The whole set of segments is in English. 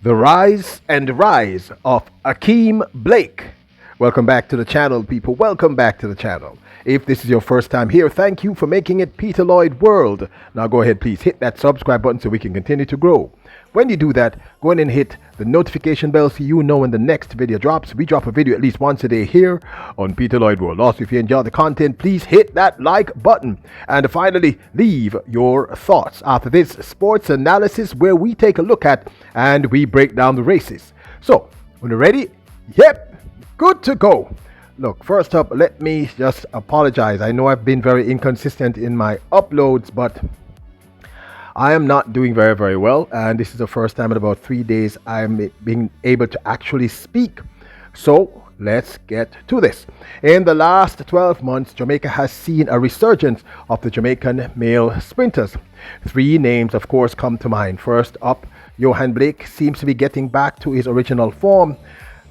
The rise and rise of Akeem Blake. Welcome back to the channel, people. Welcome back to the channel. If this is your first time here, thank you for making it Peter Lloyd World. Now go ahead, please hit that subscribe button so we can continue to grow. When you do that, go ahead and hit the notification bell so you know when the next video drops. We drop a video at least once a day here on Peter Lloyd World. Also, if you enjoy the content, please hit that like button. And finally, leave your thoughts after this sports analysis where we take a look at and we break down the races. So, when you're ready, yep, good to go. Look, first up, let me just apologize. I know I've been very inconsistent in my uploads, but I am not doing very well, and this is the first time in about 3 days I'm being able to actually speak. So let's get to this. In the last 12 months, Jamaica has seen a resurgence of the Jamaican male sprinters. Three names, of course, come to mind. First up, Johan Blake seems to be getting back to his original form.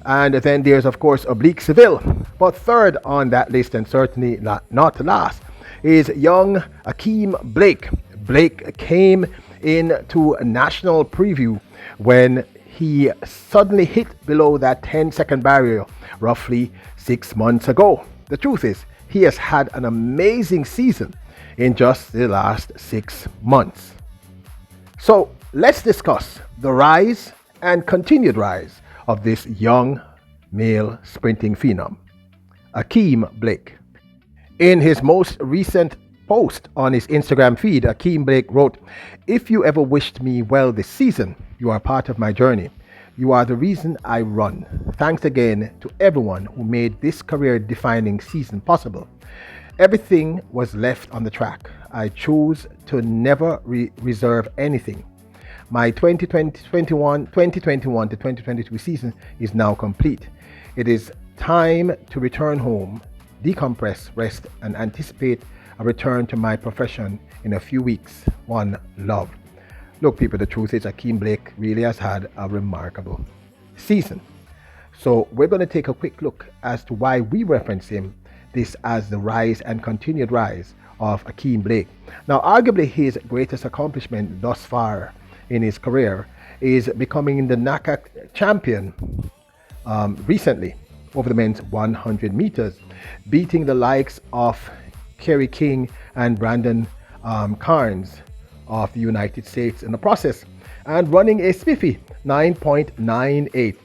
And then there's, of course, Oblique Seville. But third on that list, and certainly not last, is young Akeem Blake. Blake came into a national preview when he suddenly hit below that 10-second barrier roughly 6 months ago. The truth is, he has had an amazing season in just the last 6 months. So let's discuss the rise and continued rise of this young male sprinting phenom, Akeem Blake. In his most recent post on his Instagram feed, Akeem Blake wrote, "If you ever wished me well this season, you are part of my journey. You are the reason I run. Thanks again to everyone who made this career-defining season possible. Everything was left on the track. I chose to never reserve anything. My 2021 to 2022 season is now complete. It is time to return home, decompress, rest, and anticipate a return to my profession in a few weeks. One love." Look, people, the truth is Akeem Blake really has had a remarkable season. So we're going to take a quick look as to why we reference him this as the rise and continued rise of Akeem Blake. Now, arguably his greatest accomplishment thus far in his career is becoming the NACA champion recently over the men's 100 meters, beating the likes of Kerry King and Brandon Carnes of the United States in the process, and running a spiffy 9.98,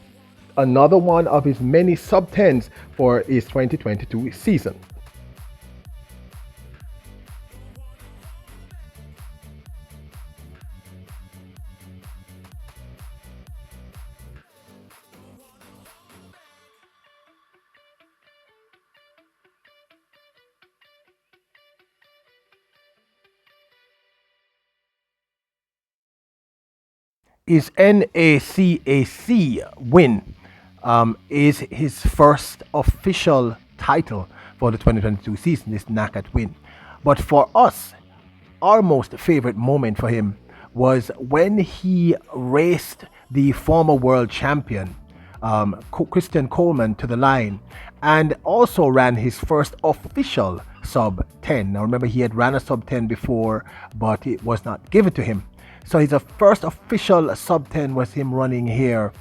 another one of his many sub-10s for his 2022 season. His NACAC win is his first official title for the 2022 season, this NACAT win. But for us, our most favorite moment for him was when he raced the former world champion, Christian Coleman, to the line, and also ran his first official sub 10. Now remember, he had ran a sub 10 before, but it was not given to him. So his first official sub 10 was him running here,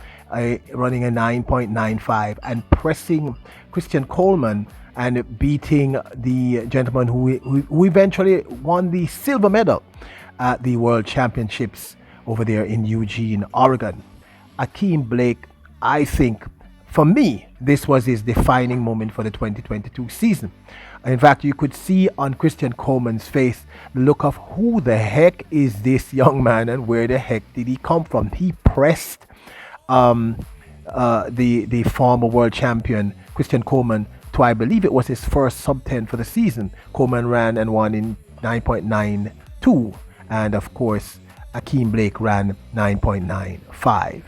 running a 9.95 and pressing Christian Coleman and beating the gentleman who eventually won the silver medal at the World Championships over there in Eugene, Oregon. Akeem Blake, I think, for me, this was his defining moment for the 2022 season. In fact, you could see on Christian Coleman's face the look of who the heck is this young man and where the heck did he come from. He pressed the former world champion Christian Coleman to, I believe it was his first sub 10 for the season. Coleman ran and won in 9.92, and of course Akeem Blake ran 9.95.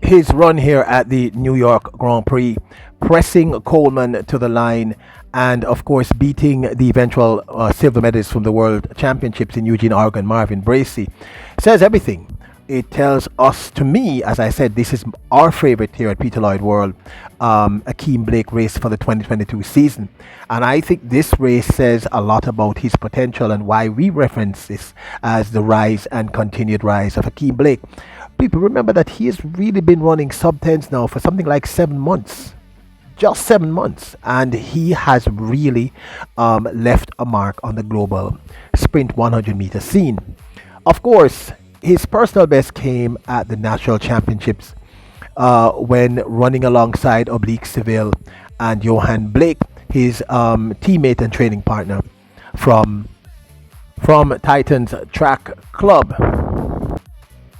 his run here at the New York Grand Prix, pressing Coleman to the line, and of course beating the eventual silver medalist from the World Championships in Eugene, Oregon, Marvin Bracey, says everything. It tells us, to me, as I said, this is our favorite here at Peter Lloyd World, Akeem Blake race for the 2022 season. And I think this race says a lot about his potential and why we reference this as the rise and continued rise of Akeem Blake. People remember that he has really been running sub-10s now for something like 7 months. Just 7 months. And he has really left a mark on the global sprint 100 meter scene. Of course, his personal best came at the national championships when running alongside Oblique Seville and Johan Blake, his teammate and training partner from Titans Track Club.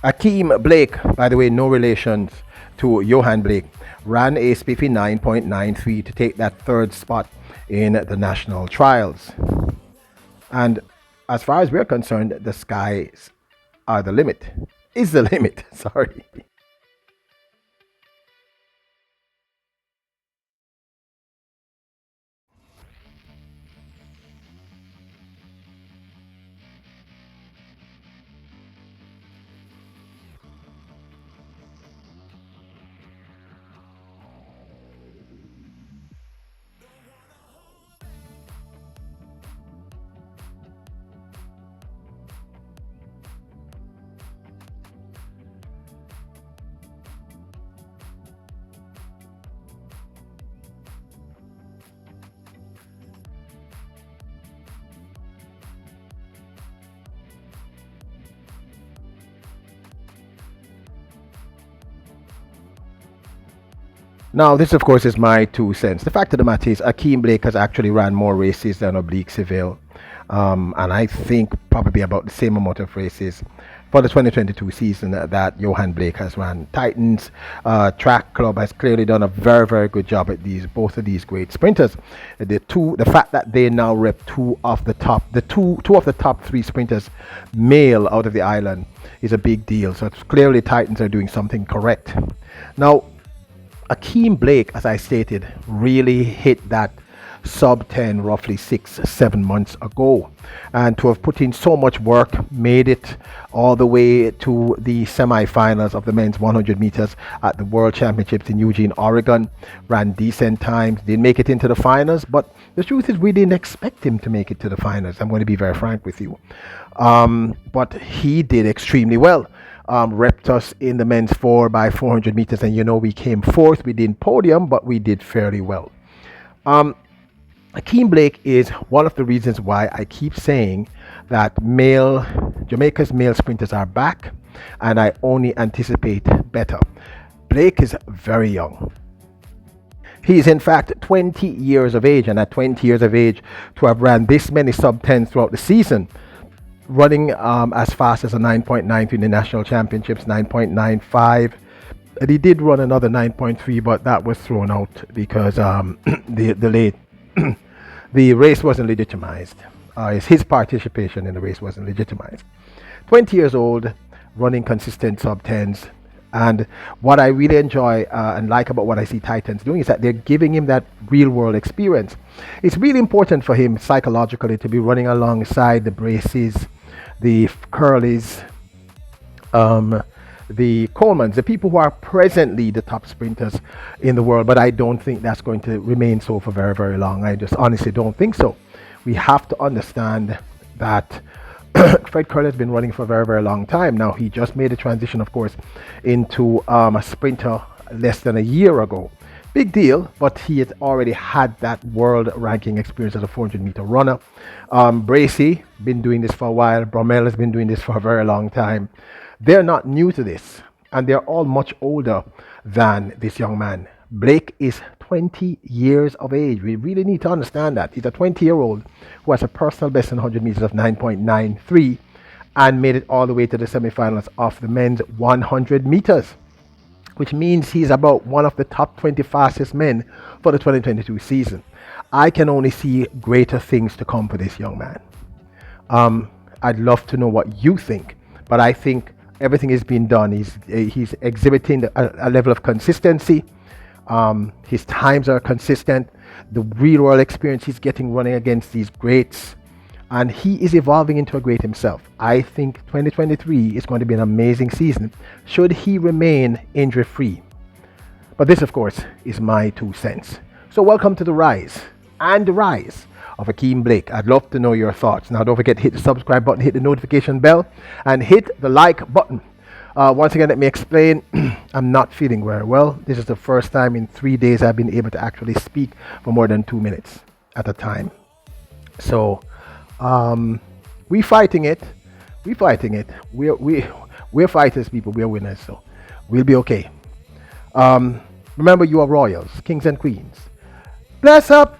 Akeem Blake, by the way, no relations to Johan Blake, ran a spiffy 9.93 to take that third spot in the national trials. And as far as we're concerned, the skies are the limit. Is the limit, sorry. Now, this, of course, is my 2 cents. The fact of the matter is, Akeem Blake has actually ran more races than Oblique Seville. And I think probably about the same amount of races for the 2022 season that Johan Blake has run. Titans Track Club has clearly done a very, very good job at both of these great sprinters. The fact that they now rep two of the top 3 sprinters male out of the island is a big deal. So it's clearly Titans are doing something correct. Now, Akeem Blake, as I stated, really hit that sub 10 roughly 6-7 months ago, and to have put in so much work, made it all the way to the semi-finals of the men's 100 meters at the World Championships in Eugene, Oregon, ran decent times, didn't make it into the finals, but the truth is we didn't expect him to make it to the finals. I'm going to be very frank with you, but he did extremely well. Repped us in the men's 4x400 meters, and we came fourth. We didn't podium, but we did fairly well. Akeem Blake is one of the reasons why I keep saying that Jamaica's male sprinters are back, and I only anticipate better. Blake is very young. He is in fact 20 years of age, and at 20 years of age, to have ran this many sub-10s throughout the season, running as fast as a 9.93 in the national championships, 9.95. And he did run another 9.3, but that was thrown out because the race wasn't legitimized. His participation in the race wasn't legitimized. 20 years old, running consistent sub-10s. And what I really enjoy and like about what I see Titans doing is that they're giving him that real-world experience. It's really important for him psychologically to be running alongside the Braces, the Curleys, the Colemans, the people who are presently the top sprinters in the world. But I don't think that's going to remain so for very, very long. I just honestly don't think so. We have to understand that Fred Curley has been running for a very, very long time. Now, he just made a transition, of course, into a sprinter less than a year ago. Big deal, but he had already had that world ranking experience as a 400-meter runner. Bracey, been doing this for a while. Bromell has been doing this for a very long time. They're not new to this, and they're all much older than this young man. Blake is 20 years of age. We really need to understand that. He's a 20-year-old who has a personal best in 100 meters of 9.93 and made it all the way to the semifinals of the men's 100 meters, which means he's about one of the top 20 fastest men for the 2022 season. I can only see greater things to come for this young man. I'd love to know what you think, but I think Everything is being done. He's exhibiting a level of consistency. His times are consistent. The real world experience he's getting running against these greats, and he is evolving into a great himself. I think 2023 is going to be an amazing season should he remain injury free. But this, of course, is my 2 cents. So welcome to the rise and the rise of Akeem Blake. I'd love to know your thoughts. Now, don't forget to hit the subscribe button, hit the notification bell, and hit the like button. Once again, let me explain. I'm not feeling very well. This is the first time in 3 days I've been able to actually speak for more than 2 minutes at a time. So, we fighting it. We fighting it. We're fighters, people. We're winners. So, we'll be okay. Remember, you are royals, kings and queens. Bless up.